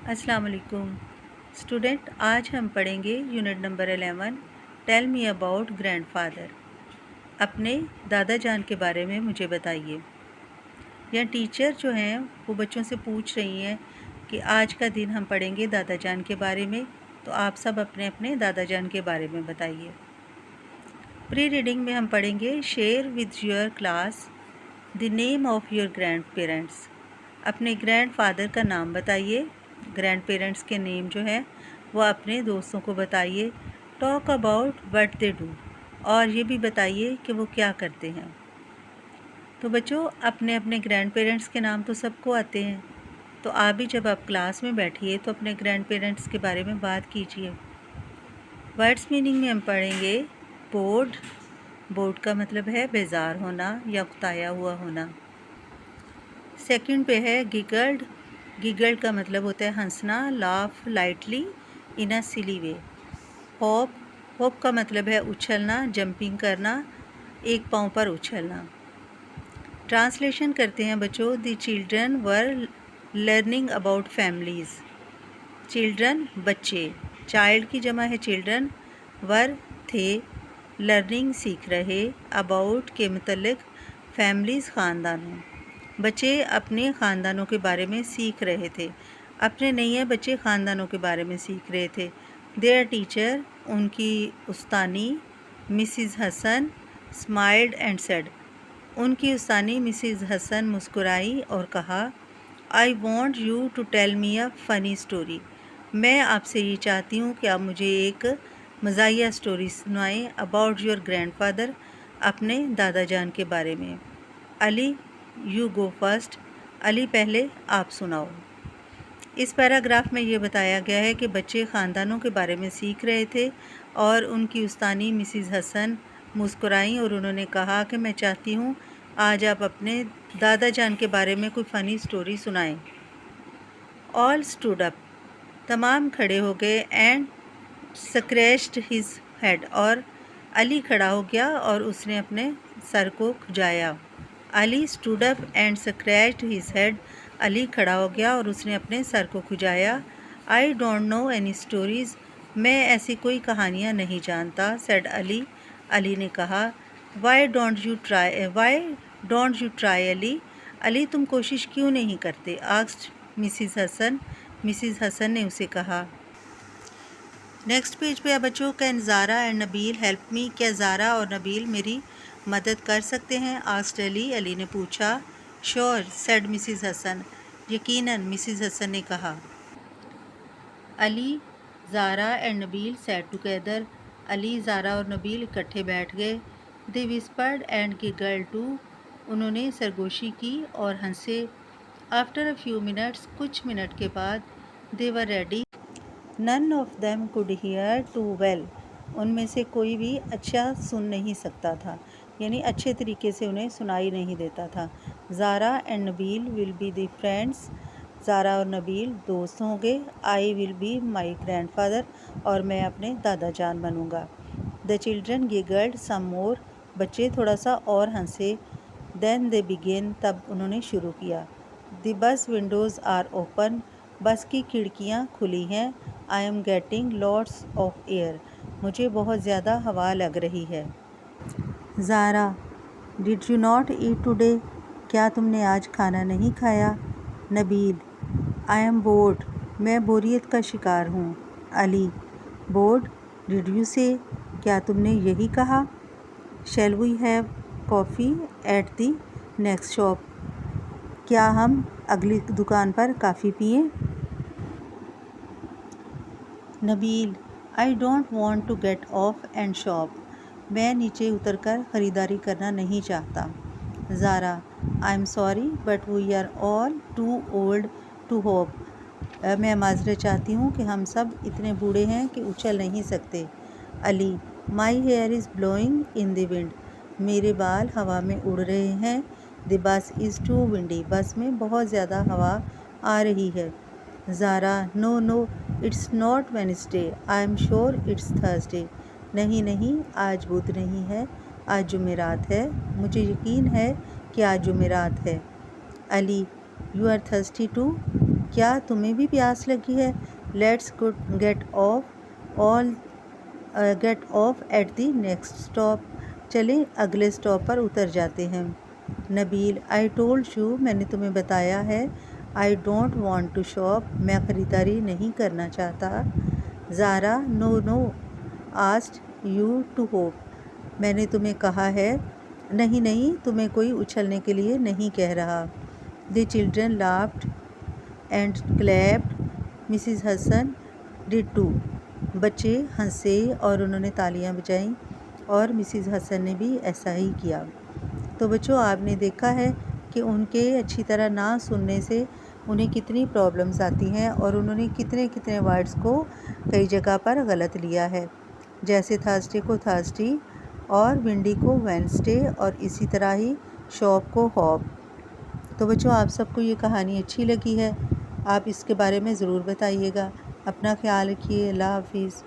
अस्सलाम वालेकुम स्टूडेंट। आज हम पढ़ेंगे unit number 11 tell me about grandfather. अपने दादा जान के बारे में मुझे बताइए। यह टीचर जो हैं वो बच्चों से पूछ रही हैं कि आज का दिन हम पढ़ेंगे दादा जान के बारे में, तो आप सब अपने अपने दादा जान के बारे में बताइए। प्री रीडिंग में हम पढ़ेंगे share with your class the name of your grand parents. अपने ग्रैंड फादर का नाम बताइए। ग्रैंड पेरेंट्स के नेम जो है वो अपने दोस्तों को बताइए। Talk about what they do, और ये भी बताइए कि वो क्या करते हैं। तो बच्चों, अपने अपने ग्रैंड पेरेंट्स के नाम तो सबको आते हैं, तो आप भी जब आप क्लास में बैठिए तो अपने ग्रैंड पेरेंट्स के बारे में बात कीजिए। वर्ड्स मीनिंग में हम पढ़ेंगे बोर्ड। बोर्ड का मतलब है बेजार होना या उकताया हुआ होना। सेकंड पे है गिगल्ड। गिगल्ड का मतलब होता है हंसना, लाफ लाइटली इन अ सिली वे। हॉप। हॉप का मतलब है उछलना, जंपिंग करना, एक पाँव पर उछलना। ट्रांसलेशन करते हैं बच्चों। The children were learning about families. Children बच्चे, चाइल्ड की जमा है चिल्ड्रन, वर थे, लर्निंग सीख रहे, अबाउट के मतलब फैमिलीज़ ख़ानदानों। बच्चे अपने ख़ानदानों के बारे में सीख रहे थे। अपने नहीं है, बच्चे ख़ानदानों के बारे में सीख रहे थे। देयर टीचर, उनकी उस्तानी, Mrs Hasan smiled and said. उनकी उस्तानी मिसिज़ हसन मुस्कुराई और कहा, I want you to tell me a funny story. मैं आपसे ये चाहती हूँ कि आप मुझे एक मज़ाहिया स्टोरी सुनाएं अबाउट योर ग्रैंडफादर, अपने दादा जान के बारे में। Ali, you go first. Ali, पहले आप सुनाओ। इस पैराग्राफ में ये बताया गया है कि बच्चे ख़ानदानों के बारे में सीख रहे थे और उनकी उस्तानी मिसिज़ हसन मुस्कुराईं और उन्होंने कहा कि मैं चाहती हूँ आज आप अपने दादा जान के बारे में कोई फ़नी स्टोरी सुनाएं। ऑल स्टूड अप, तमाम खड़े हो गए, एंड स्क्रैच्ड हिज हेड, और अली खड़ा हो गया और उसने अपने सर को खुजाया। Ali stood up and scratched his head, Ali खड़ा हो गया और उसने अपने सर को खुजाया। I don't know any stories, मैं ऐसी कोई कहानियाँ नहीं जानता, सेड अली, अली ने कहा। Why don't you try Ali, Ali तुम कोशिश क्यों नहीं करते, asked Mrs Hasan, Mrs Hasan ने उसे कहा। नेक्स्ट पेज पे बच्चों, can Zara and Nabeel help me, क्या ज़ारा और नबील मेरी मदद कर सकते हैं, आस्क्ड अली, अली ने पूछा। श्योर, सेड मिसिज़ हसन, यकीनन, मिसिज़ हसन ने कहा। Ali, Zara and Nabeel sat together, Ali, Zara और नबील इकट्ठे बैठ गए। They whispered and giggled too, उन्होंने सरगोशी की और हंसे। आफ्टर अ फ्यू मिनट्स, कुछ मिनट के बाद, they were ready. None of them could hear too well, उनमें से कोई भी अच्छा सुन नहीं सकता था, यानी अच्छे तरीके से उन्हें सुनाई नहीं देता था। Zara and Nabeel will be the friends, Zara और नबील दोस्त होंगे। I will be my grandfather, और मैं अपने दादा जान बनूँगा। The children giggled some more, बच्चे थोड़ा सा और हंसे। देन दे बिगेन, तब उन्होंने शुरू किया। The bus Windows are open, बस की खिड़कियाँ खुली हैं। I am getting lots of air, मुझे बहुत ज़्यादा हवा लग रही है। Zara, did you not eat today, क्या तुमने आज खाना नहीं खाया। नबील, आई एम बोर्ड, मैं बोरियत का शिकार हूँ। अली, बोर्ड, डिड यू से, क्या तुमने यही कहा। Shall we have coffee at the next shop, क्या हम अगली दुकान पर काफ़ी पिएं। Nabeel, I don't want to get off and shop, मैं नीचे उतरकर ख़रीदारी करना नहीं चाहता। Zara, I am sorry but we are all too old to hop, मैं माजरत चाहती हूँ कि हम सब इतने बूढ़े हैं कि उछल नहीं सकते। Ali, my here is blowing in the wind, मेरे बाल हवा में उड़ रहे हैं। The bus is to windy, बस में बहुत ज़्यादा हवा आ रही है। Zara, no no, it's not Wednesday, I am sure it's Thursday, नहीं नहीं, आज बुध नहीं है, आज जुमेरात है, मुझे यकीन है कि आज जुमेरात है। Ali, you are thirsty too, کیا تمہیں بھی پیاس لگی ہے؟ Let's get off at the next stop. چلیں اگلے اسٹاپ پر اتر جاتے ہیں. نبیل: آئی ٹولڈ یو، میں نے تمہیں بتایا ہے. I don't want to shop, میں خریداری نہیں کرنا چاہتا. Zara: no asked you to hop, میں نے تمہیں کہا ہے. نہیں، تمہیں کوئی اچھلنے کے لیے نہیں کہہ رہا. The children laughed and clapped. Mrs Hudson did too. بچے ہنسے اور انہوں نے تالیاں بجائیں اور مسز ہڈسن نے بھی ایسا ہی کیا. تو بچوں، آپ نے دیکھا ہے کہ ان کے اچھی طرح نہ سننے سے انہیں کتنی پرابلمز آتی ہیں اور انہوں نے کتنے ورڈز کو کئی جگہ پر غلط لیا ہے. جیسے تھرسڈے کو تھرسڈی اور ونڈی کو وینسڈے اور اسی طرح ہی شاپ کو ہوپ. تو بچوں، آپ سب کو یہ کہانی اچھی لگی ہے؟ آپ اس کے بارے میں ضرور بتائیے گا. اپنا خیال رکھیے. اللہ حافظ.